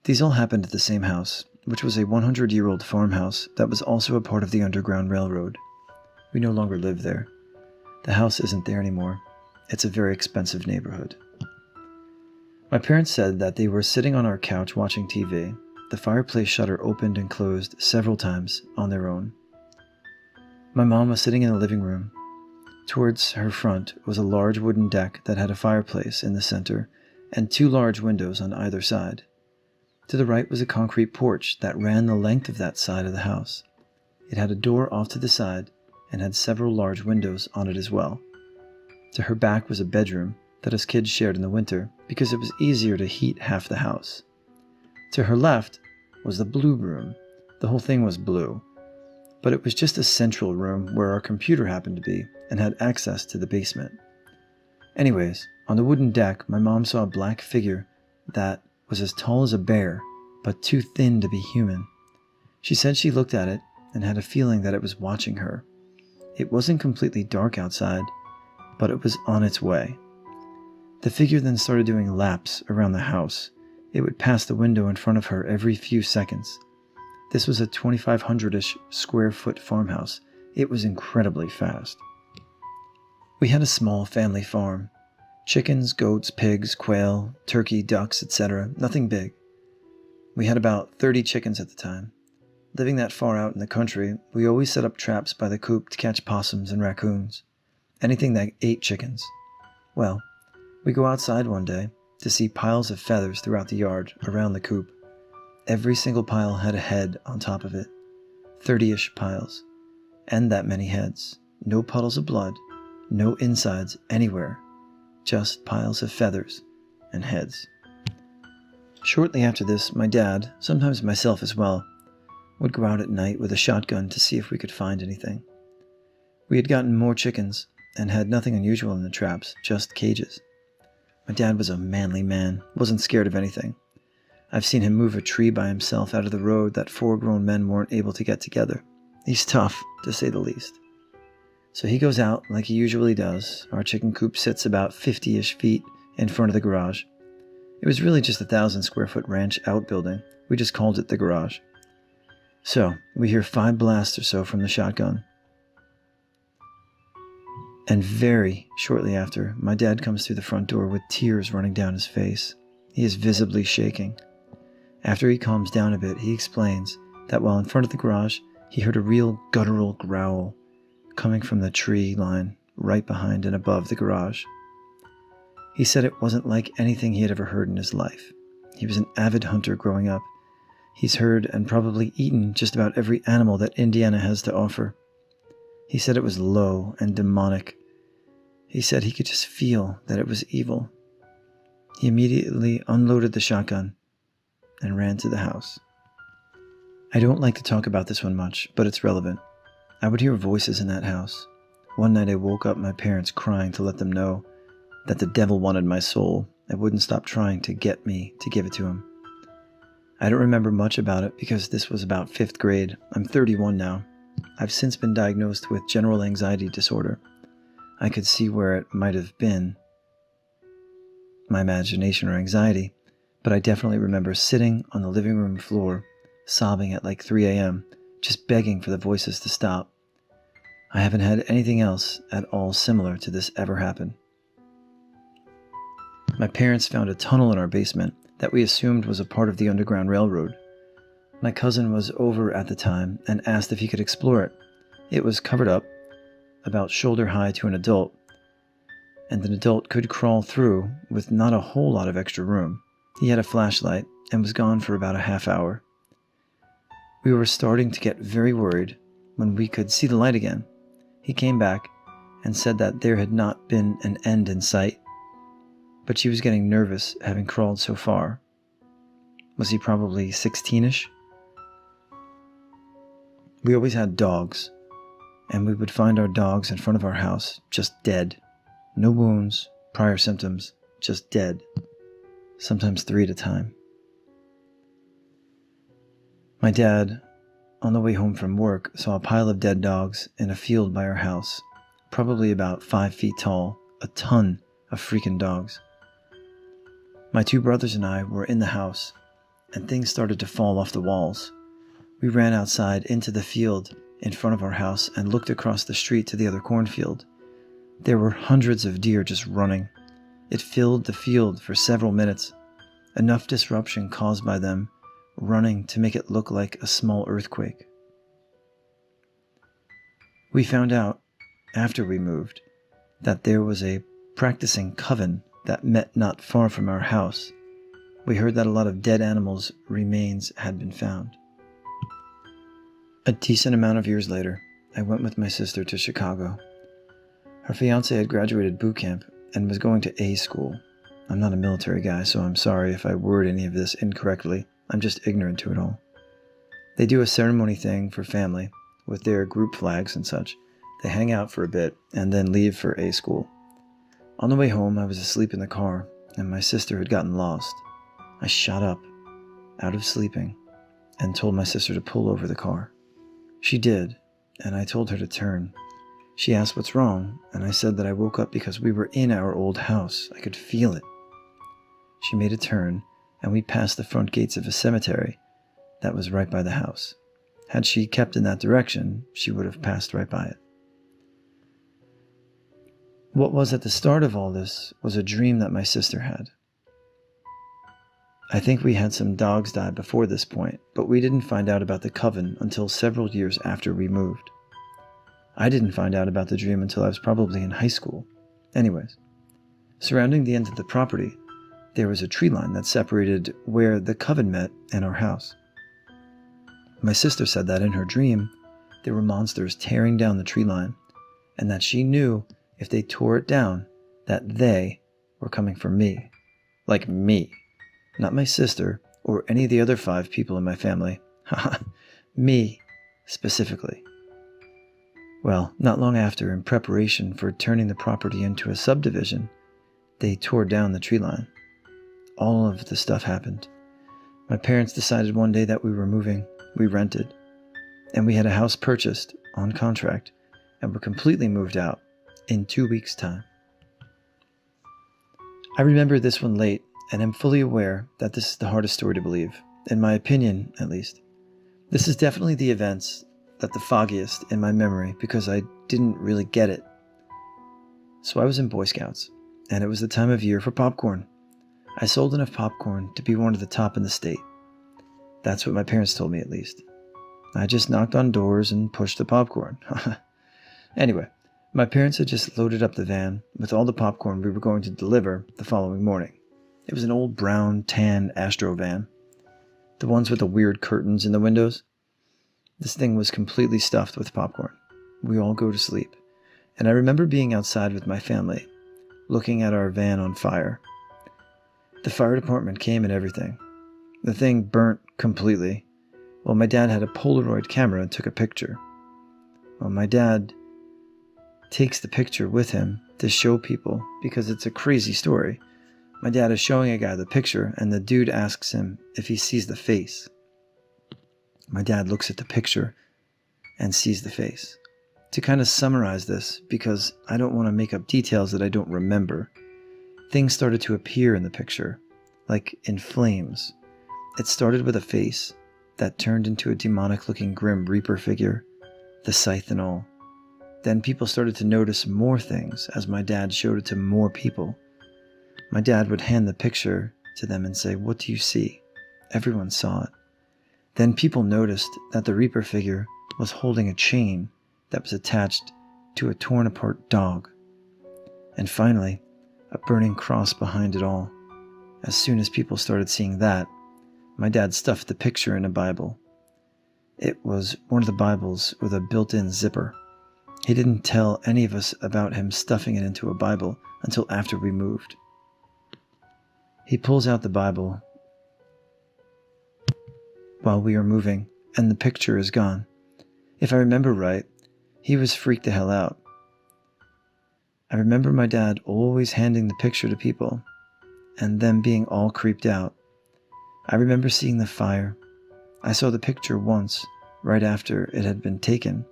These all happened at the same house, which was a 100-year-old farmhouse that was also a part of the Underground Railroad. We no longer live there. The house isn't there anymore. It's a very expensive neighborhood. My parents said that they were sitting on our couch watching TV. The fireplace shutter opened and closed several times on their own. My mom was sitting in the living room. Towards her front was a large wooden deck that had a fireplace in the center and 2 large windows on either side. To the right was a concrete porch that ran the length of that side of the house. It had a door off to the side and had several large windows on it as well. To her back was a bedroom that us kids shared in the winter because it was easier to heat half the house. To her left was the blue room. The whole thing was blue, but it was just a central room where our computer happened to be and had access to the basement. Anyways, on the wooden deck, my mom saw a black figure that was as tall as a bear, but too thin to be human. She said she looked at it and had a feeling that it was watching her. It wasn't completely dark outside, but it was on its way. The figure then started doing laps around the house. It would pass the window in front of her every few seconds. This was a 2,500-ish square foot farmhouse. It was incredibly fast. We had a small family farm. Chickens, goats, pigs, quail, turkey, ducks, etc. Nothing big. We had about 30 chickens at the time. Living that far out in the country, we always set up traps by the coop to catch possums and raccoons. Anything that ate chickens. Well, we go outside one day to see piles of feathers throughout the yard around the coop. Every single pile had a head on top of it. 30-ish piles. And that many heads. No puddles of blood. No insides anywhere. Just piles of feathers and heads. Shortly after this, my dad, sometimes myself as well, would go out at night with a shotgun to see if we could find anything. We had gotten more chickens and had nothing unusual in the traps, just cages. My dad was a manly man, wasn't scared of anything. I've seen him move a tree by himself out of the road that 4 grown men weren't able to get together. He's tough, to say the least. So he goes out like he usually does. Our chicken coop sits about 50-ish feet in front of the garage. It was really just a 1,000 square foot ranch outbuilding. We just called it the garage. So we hear 5 blasts or so from the shotgun. And very shortly after, my dad comes through the front door with tears running down his face. He is visibly shaking. After he calms down a bit, he explains that while in front of the garage, he heard a real guttural growl coming from the tree line right behind and above the garage. He said it wasn't like anything he had ever heard in his life. He was an avid hunter growing up. He's heard and probably eaten just about every animal that Indiana has to offer. He said it was low and demonic. He said he could just feel that it was evil. He immediately unloaded the shotgun and ran to the house. I don't like to talk about this one much, but it's relevant. I would hear voices in that house. One night I woke up my parents crying to let them know that the devil wanted my soul and wouldn't stop trying to get me to give it to him. I don't remember much about it because this was about 5th grade. I'm 31 now. I've since been diagnosed with general anxiety disorder. I could see where it might have been my imagination or anxiety, but I definitely remember sitting on the living room floor, sobbing at like 3 a.m., just begging for the voices to stop. I haven't had anything else at all similar to this ever happen. My parents found a tunnel in our basement that we assumed was a part of the Underground Railroad. My cousin was over at the time and asked if he could explore it. It was covered up, about shoulder high to an adult, and an adult could crawl through with not a whole lot of extra room. He had a flashlight and was gone for about a half hour. We were starting to get very worried when we could see the light again. He came back and said that there had not been an end in sight, but she was getting nervous having crawled so far. Was he probably 16-ish? We always had dogs, and we would find our dogs in front of our house, just dead. No wounds, prior symptoms, just dead. Sometimes 3 at a time. My dad, on the way home from work, saw a pile of dead dogs in a field by our house, probably about 5 feet tall, a ton of freaking dogs. My 2 brothers and I were in the house. and things started to fall off the walls. We ran outside into the field in front of our house and looked across the street to the other cornfield. There were hundreds of deer just running. It filled the field for several minutes, enough disruption caused by them running to make it look like a small earthquake. We found out, after we moved, that there was a practicing coven that met not far from our house. We heard that a lot of dead animals' remains had been found. A decent amount of years later, I went with my sister to Chicago. Her fiancé had graduated boot camp and was going to A school. I'm not a military guy, so I'm sorry if I word any of this incorrectly. I'm just ignorant to it all. They do a ceremony thing for family with their group flags and such. They hang out for a bit and then leave for A school. On the way home, I was asleep in the car and my sister had gotten lost. I shot up, out of sleeping, and told my sister to pull over the car. She did, and I told her to turn. She asked what's wrong, and I said that I woke up because we were in our old house. I could feel it. She made a turn, and we passed the front gates of a cemetery that was right by the house. Had she kept in that direction, she would have passed right by it. What was at the start of all this was a dream that my sister had. I think we had some dogs die before this point, but we didn't find out about the coven until several years after we moved. I didn't find out about the dream until I was probably in high school. Anyways, surrounding the end of the property, there was a tree line that separated where the coven met and our house. My sister said that in her dream, there were monsters tearing down the tree line, and that she knew if they tore it down, that they were coming for me. Like me. Not my sister, or any of the other 5 people in my family. Haha, me, specifically. Well, not long after, in preparation for turning the property into a subdivision, they tore down the tree line. All of the stuff happened. My parents decided one day that we were moving. We rented. And we had a house purchased, on contract, and were completely moved out in 2 weeks' time. I remember this one late, and am fully aware that this is the hardest story to believe, in my opinion, at least. This is definitely the events that the foggiest in my memory because I didn't really get it. So I was in Boy Scouts, and it was the time of year for popcorn. I sold enough popcorn to be one of the top in the state. That's what my parents told me, at least. I just knocked on doors and pushed the popcorn. Anyway, my parents had just loaded up the van with all the popcorn we were going to deliver the following morning. It was an old brown, tan Astro van. The ones with the weird curtains in the windows. This thing was completely stuffed with popcorn. We all go to sleep. And I remember being outside with my family, looking at our van on fire. The fire department came and everything. The thing burnt completely. Well, my dad had a Polaroid camera and took a picture. Well, my dad takes the picture with him to show people because it's a crazy story. My dad is showing a guy the picture, and the dude asks him if he sees the face. My dad looks at the picture and sees the face. To kind of summarize this, because I don't want to make up details that I don't remember, things started to appear in the picture, like in flames. It started with a face that turned into a demonic-looking Grim Reaper figure, the scythe and all. Then people started to notice more things as my dad showed it to more people. My dad would hand the picture to them and say, "What do you see?" Everyone saw it. Then people noticed that the Reaper figure was holding a chain that was attached to a torn-apart dog. And finally, a burning cross behind it all. As soon as people started seeing that, my dad stuffed the picture in a Bible. It was one of the Bibles with a built-in zipper. He didn't tell any of us about him stuffing it into a Bible until after we moved. He pulls out the Bible while we are moving, and the picture is gone. If I remember right, he was freaked the hell out. I remember my dad always handing the picture to people, and them being all creeped out. I remember seeing the fire. I saw the picture once, right after it had been taken,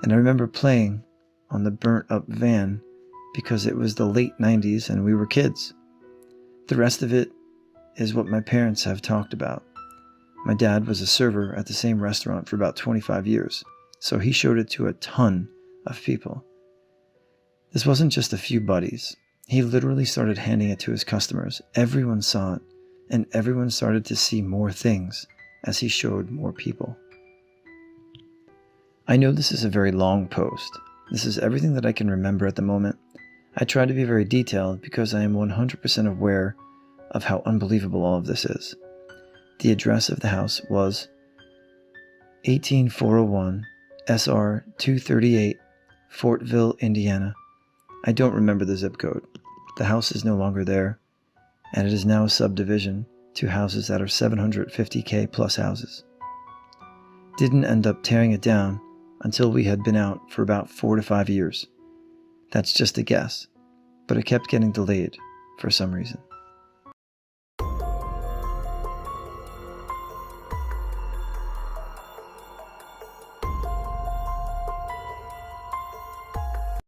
and I remember playing on the burnt-up van because it was the late 90s and we were kids. The rest of it is what my parents have talked about. My dad was a server at the same restaurant for about 25 years, so he showed it to a ton of people. This wasn't just a few buddies. He literally started handing it to his customers. Everyone saw it, and everyone started to see more things as he showed more people. I know this is a very long post. This is everything that I can remember at the moment. I try to be very detailed because I am 100% aware of how unbelievable all of this is. The address of the house was 18401 SR 238, Fortville, Indiana. I don't remember the zip code. The house is no longer there, and it is now a subdivision to houses that are 750K plus houses. Didn't end up tearing it down until we had been out for about 4 to 5 years. That's just a guess, but it kept getting delayed for some reason.